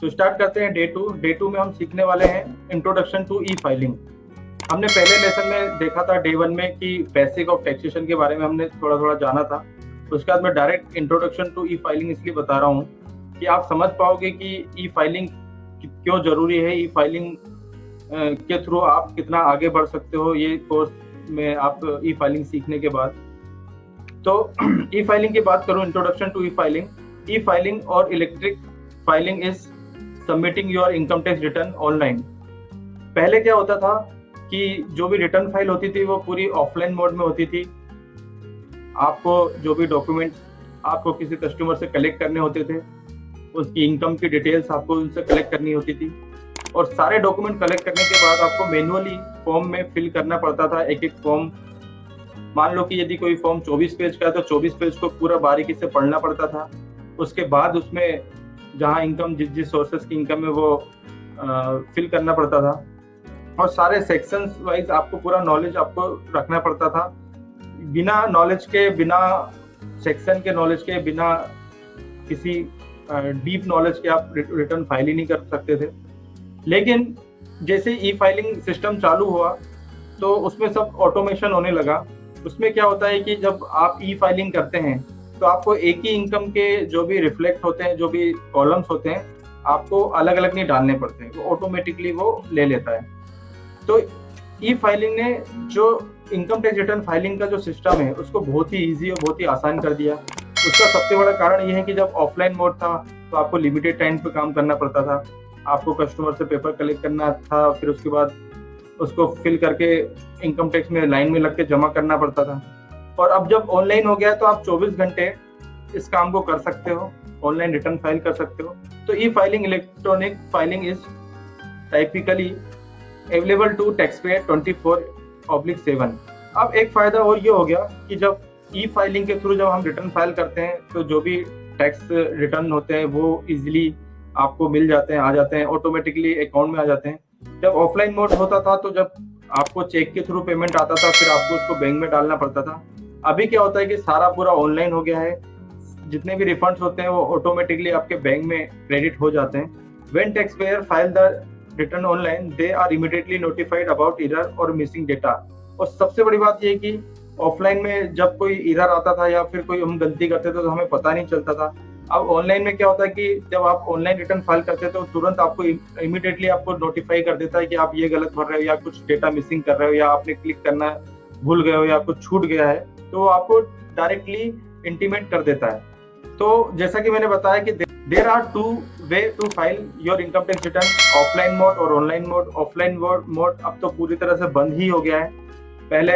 तो स्टार्ट करते हैं डे टू में हम सीखने वाले हैं इंट्रोडक्शन टू ई फाइलिंग। हमने पहले लेसन में देखा था डे वन में कि बेसिक ऑफ टैक्सेशन के बारे में हमने थोड़ा थोड़ा जाना था। उसके बाद मैं direct introduction to e filing इसलिए बता रहा हूँ कि आप समझ पाओगे कि ई फाइलिंग क्यों जरूरी है। ई फाइलिंग के थ्रू आप कितना आगे बढ़ सकते हो ये कोर्स में आप ई फाइलिंग सीखने के बाद। तो ई फाइलिंग की बात करूं, introduction to e filing. E filing और electric filing is submitting your income tax return online. पहले क्या होता था कि जो भी रिटर्न फाइल होती थी वो पूरी ऑफलाइन मोड में होती थी। आपको जो भी डॉक्यूमेंट आपको किसी कस्टमर से कलेक्ट करने होते थे, उसकी इनकम की डिटेल्स आपको उनसे कलेक्ट करनी होती थी, और सारे डॉक्यूमेंट कलेक्ट करने के बाद आपको मैन्युअली फॉर्म में फिल करना पड़ता था एक एक फॉर्म। मान लो कि यदि कोई फॉर्म 24 पेज का है तो 24 पेज को पूरा बारीकी से पढ़ना पड़ता था। उसके बाद उसमें जहाँ इनकम जिस सोर्सेस की इनकम है वो फिल करना पड़ता था, और सारे सेक्शंस वाइज आपको पूरा नॉलेज आपको रखना पड़ता था। बिना नॉलेज के, बिना सेक्शन के नॉलेज के, बिना किसी डीप नॉलेज के आप रिटर्न फाइल ही नहीं कर सकते थे। लेकिन जैसे ई फाइलिंग सिस्टम चालू हुआ तो उसमें सब ऑटोमेशन होने लगा। उसमें क्या होता है कि जब आप ई फाइलिंग करते हैं तो आपको एक ही इनकम के जो भी रिफ्लेक्ट होते हैं, जो भी कॉलम्स होते हैं, आपको अलग अलग नहीं डालने पड़ते हैं, वो ऑटोमेटिकली वो ले लेता है। तो ई फाइलिंग ने जो इनकम टैक्स रिटर्न फाइलिंग का जो सिस्टम है उसको बहुत ही ईजी और बहुत ही आसान कर दिया। उसका सबसे बड़ा कारण ये है कि जब ऑफलाइन मोड था तो आपको लिमिटेड टाइम पे काम करना पड़ता था। आपको कस्टमर से पेपर कलेक्ट करना था, फिर उसके बाद उसको फिल करके इनकम टैक्स में लाइन में लग के जमा करना पड़ता था। और अब जब ऑनलाइन हो गया तो आप 24 घंटे इस काम को कर सकते हो, ऑनलाइन रिटर्न फाइल कर सकते हो। तो e filing, electronic filing is typically available to taxpayer 24/7। अब एक फायदा और ये हो गया कि जब ई फाइलिंग के थ्रू जब हम रिटर्न फाइल करते हैं तो जो भी टैक्स रिटर्न होते हैं वो इजीली आपको मिल जाते हैं, आ जाते हैं, ऑटोमेटिकली अकाउंट में आ जाते हैं। जब ऑफलाइन मोड होता था तो जब आपको चेक के थ्रू पेमेंट आता था फिर आपको उसको बैंक में डालना पड़ता था। अभी क्या होता है कि सारा पूरा ऑनलाइन हो गया है। जितने भी रिफंड्स होते हैं वो ऑटोमेटिकली आपके बैंक में क्रेडिट हो जाते हैं। When taxpayer file the return online they are immediately notified about error और मिसिंग डेटा। और सबसे बड़ी बात ये है कि ऑफलाइन में जब कोई एरर आता था या फिर कोई हम गलती करते थे तो हमें पता नहीं चलता था। अब ऑनलाइन में क्या होता है कि जब आप ऑनलाइन रिटर्न फाइल करते हैं तो तुरंत आपको इमीडिएटली आपको नोटिफाई कर देता है कि आप ये गलत भर रहे हो या कुछ डेटा मिसिंग कर रहे हो या आपने क्लिक करना भूल गए हो या कुछ छूट गया है, तो आपको डायरेक्टली इंटीमेट कर देता है। तो जैसा कि मैंने बताया कि there are two ways to file your income tax return, offline mode और ऑनलाइन मोड। ऑफलाइन मोड अब तो पूरी तरह से बंद ही हो गया है। पहले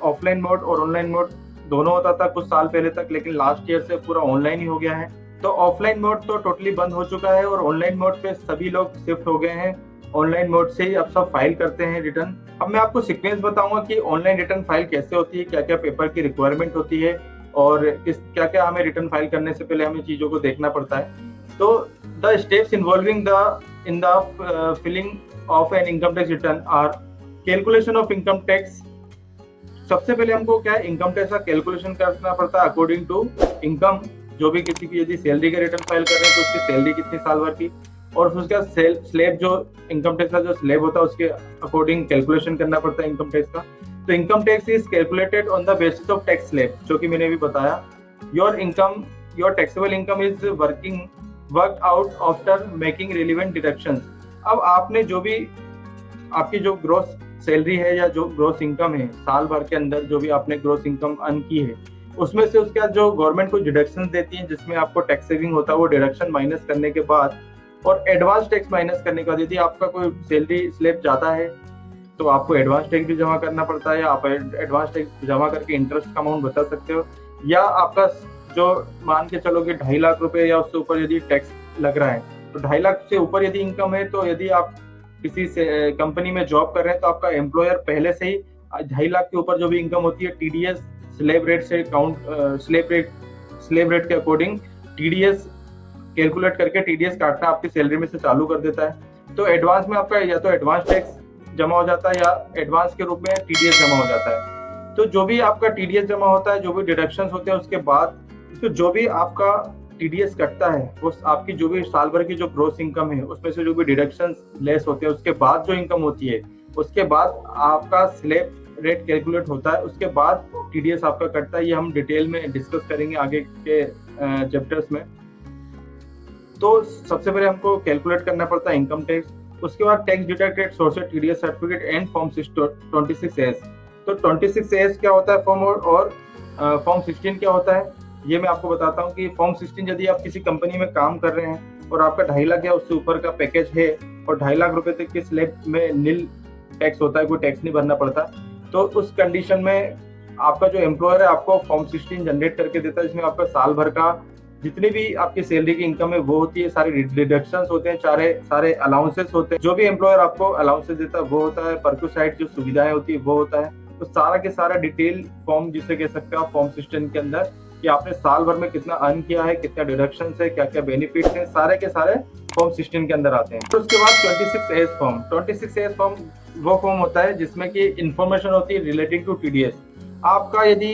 ऑफलाइन मोड और ऑनलाइन मोड दोनों होता था कुछ साल पहले तक, लेकिन लास्ट ईयर से पूरा ऑनलाइन ही हो गया है। तो ऑफलाइन मोड तो टोटली बंद हो चुका है और ऑनलाइन मोड पे सभी लोग शिफ्ट हो गए हैं। ऑनलाइन मोड से ही अब सब फाइल करते हैं रिटर्न। अब मैं आपको सीक्वेंस बताऊंगा कि ऑनलाइन रिटर्न फाइल कैसे होती है, क्या क्या पेपर की रिक्वायरमेंट होती है और क्या क्या हमें रिटर्न फाइल करने से पहले हमें चीजों को देखना पड़ता है। तो the steps involving in the filling of an income tax return are calculation of income tax. सबसे पहले हमको क्या है, इनकम टैक्स का कैलकुलेशन करना पड़ता है अकॉर्डिंग टू इनकम। जो भी किसी की यदि सैलरी का रिटर्न फाइल कर रहे हैं तो उसकी सैलरी कितनी साल भर की, और फिर उसका स्लैब जो इनकम टैक्स का जो स्लैब होता है उसके अकॉर्डिंग कैलकुलेशन करना पड़ता है इनकम टैक्स का। तो income tax is calculated on the basis of tax slab, जो कि मैंने भी बताया। Your taxable income is worked out after making relevant deductions. अब आपने जो भी आपकी जो ग्रोस सैलरी है या जो ग्रोस इनकम है साल भर के अंदर, जो भी आपने ग्रोस इनकम अर्न की है, उसमें से उसके बाद जो गवर्नमेंट को डिडक्शन देती है जिसमें आपको टैक्स सेविंग होता है, वो डिडक्शन माइनस करने के बाद और एडवांस टैक्स माइनस करने के बाद यदि आपका कोई सैलरी स्लैब जाता है तो आपको एडवांस टैक्स भी जमा करना पड़ता है, या आप एडवांस टैक्स जमा करके इंटरेस्ट का अमाउंट बता सकते हो। या आपका जो मान के चलो कि 2.5 लाख रुपए या उससे ऊपर यदि टैक्स लग रहा है, तो 2.5 लाख से ऊपर यदि इनकम है, तो यदि आप किसी से कंपनी में जॉब कर रहे हैं तो आपका एम्प्लॉयर पहले से ही 2.5 लाख के ऊपर जो भी इनकम होती है टीडीएस स्लैब रेट से स्लैब रेट के अकॉर्डिंग टीडीएस कैलकुलेट करके टीडीएस काटना आपकी सैलरी में से चालू कर देता है। तो एडवांस में आपका या तो एडवांस टैक्स जमा हो जाता है या एडवांस के रूप में टीडीएस जमा हो जाता है। तो जो भी आपका टीडीएस जमा होता है, जो भी डिडक्शंस होते हैं उसके बाद, तो जो भी आपका टीडीएस कटता है वो आपकी जो भी साल भर की जो ग्रोस इनकम है उसमें से जो भी डिडक्शन लेस होते हैं उसके बाद जो इनकम होती है उसके बाद आपका स्लैब रेट कैलकुलेट होता है, उसके बाद टीडीएस आपका कटता है। ये हम डिटेल में डिस्कस करेंगे आगे के चैप्टर्स में। तो सबसे पहले हमको कैलकुलेट करना पड़ता है इनकम टैक्स, उसके बाद tax deducted sources TDS certificate and form 26A। तो 26A क्या होता है फॉर्म, और फॉर्म 16 क्या होता है ये मैं आपको बताता हूँ। कि फॉर्म 16 यदि आप किसी कंपनी में काम कर रहे हैं और आपका 2.5 लाख या उससे ऊपर का पैकेज है और 2.5 लाख रुपए तक के स्लैब में नील टैक्स होता है, कोई टैक्स नहीं भरना पड़ता, तो उस कंडीशन में आपका जो एम्प्लॉयर है आपको फॉर्म 16 जनरेट करके देता है, जिसमें आपका साल भर का जितनी भी आपकी सैलरी की इनकम है वो होती है, सारे डिडक्शंस होते हैं, सारे अलाउंसेस होते हैं, जो भी एम्प्लॉयर आपको अलाउंसेस देता है वो होता है, परक्यूसाइड जो सुविधाएं होती है वो होता है। तो सारा के सारा डिटेल फॉर्म जिसे कह सकते हैं फॉर्म 16 के अंदर कि आपने साल भर में कितना अर्न किया है, कितना डिडक्शन है, क्या क्या बेनिफिट है, सारे के सारे फॉर्म 16 के अंदर आते हैं। तो उसके बाद 26A फॉर्म, 26A फॉर्म वो फॉर्म होता है जिसमें कि इंफॉर्मेशन होती है रिलेटिंग टू टीडीएस। आपका यदि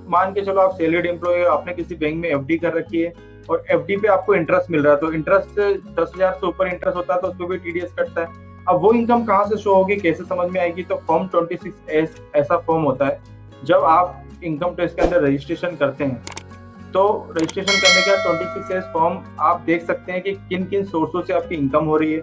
मान के चलो आप सैलरीड एम्प्लॉय हो, आपने किसी बैंक में एफडी कर रखी है और एफडी पे आपको इंटरेस्ट मिल रहा है, तो इंटरेस्ट 10,000 से ऊपर इंटरेस्ट होता है तो उस पर भी टीडीएस कटता है। अब वो इनकम कहाँ से शो होगी, कैसे समझ में आएगी, तो फॉर्म 26A ऐसा फॉर्म होता है जब आप इनकम टैक्स के अंदर रजिस्ट्रेशन करते हैं। तो रजिस्ट्रेशन करने के बाद 26A फॉर्म आप देख सकते हैं कि किन किन सोर्सों से आपकी इनकम हो रही है,